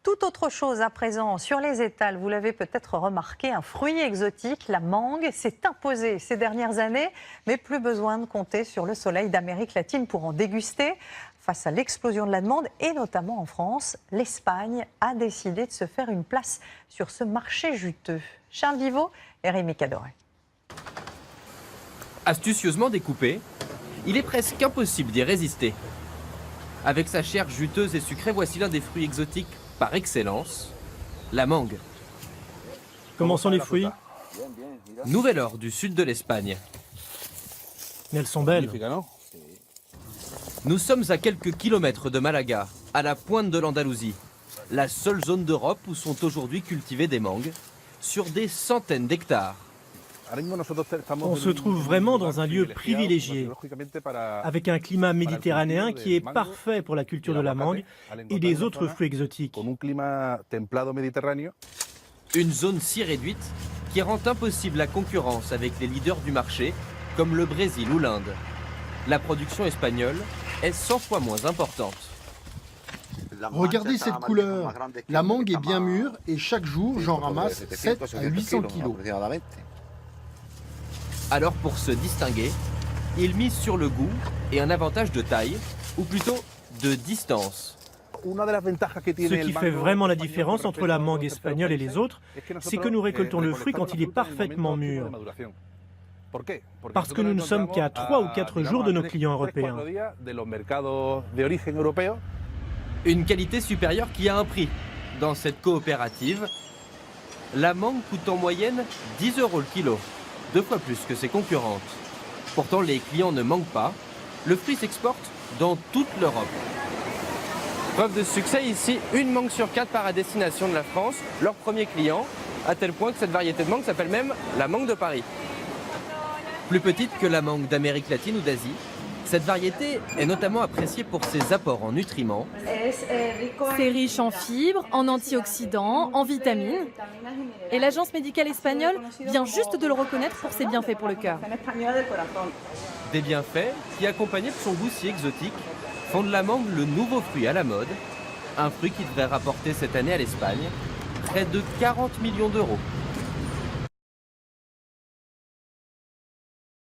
Tout autre chose à présent sur les étals, vous l'avez peut-être remarqué, un fruit exotique, la mangue, s'est imposé ces dernières années, mais plus besoin de compter sur le soleil d'Amérique latine pour en déguster. Face à l'explosion de la demande, et notamment en France, l'Espagne a décidé de se faire une place sur ce marché juteux. Charles Viveau et Rémi Cadoré. Astucieusement découpé, il est presque impossible d'y résister. Avec sa chair juteuse et sucrée, voici l'un des fruits exotiques par excellence, la mangue. Comment sont les fruits? Nouvelle-Or du sud de l'Espagne. Mais elles sont belles. Nous sommes à quelques kilomètres de Malaga, à la pointe de l'Andalousie, la seule zone d'Europe où sont aujourd'hui cultivées des mangues, sur des centaines d'hectares. On se trouve vraiment dans un lieu privilégié, avec un climat méditerranéen qui est parfait pour la culture de la mangue et des autres fruits exotiques. Une zone si réduite qui rend impossible la concurrence avec les leaders du marché, comme le Brésil ou l'Inde. La production espagnole est 100 fois moins importante. Regardez cette couleur. La mangue est bien mûre et chaque jour, j'en ramasse 7 à 800 kilos. Alors pour se distinguer, il mise sur le goût et un avantage de taille, ou plutôt de distance. Ce qui fait vraiment la différence entre la mangue espagnole et les autres, c'est que nous récoltons le fruit quand il est parfaitement mûr. Parce que nous ne sommes qu'à 3 ou 4 jours de nos clients européens. Une qualité supérieure qui a un prix. Dans cette coopérative, la mangue coûte en moyenne 10 € le kilo, 2 fois plus que ses concurrentes. Pourtant, les clients ne manquent pas. Le fruit s'exporte dans toute l'Europe. Preuve de succès ici, une mangue sur 4 part à destination de la France, leur premier client, à tel point que cette variété de mangue s'appelle même la mangue de Paris. Plus petite que la mangue d'Amérique latine ou d'Asie, cette variété est notamment appréciée pour ses apports en nutriments. C'est riche en fibres, en antioxydants, en vitamines. Et l'agence médicale espagnole vient juste de le reconnaître pour ses bienfaits pour le cœur. Des bienfaits qui, accompagnés de son goût si exotique, font de la mangue le nouveau fruit à la mode. Un fruit qui devrait rapporter cette année à l'Espagne près de 40 millions d'euros.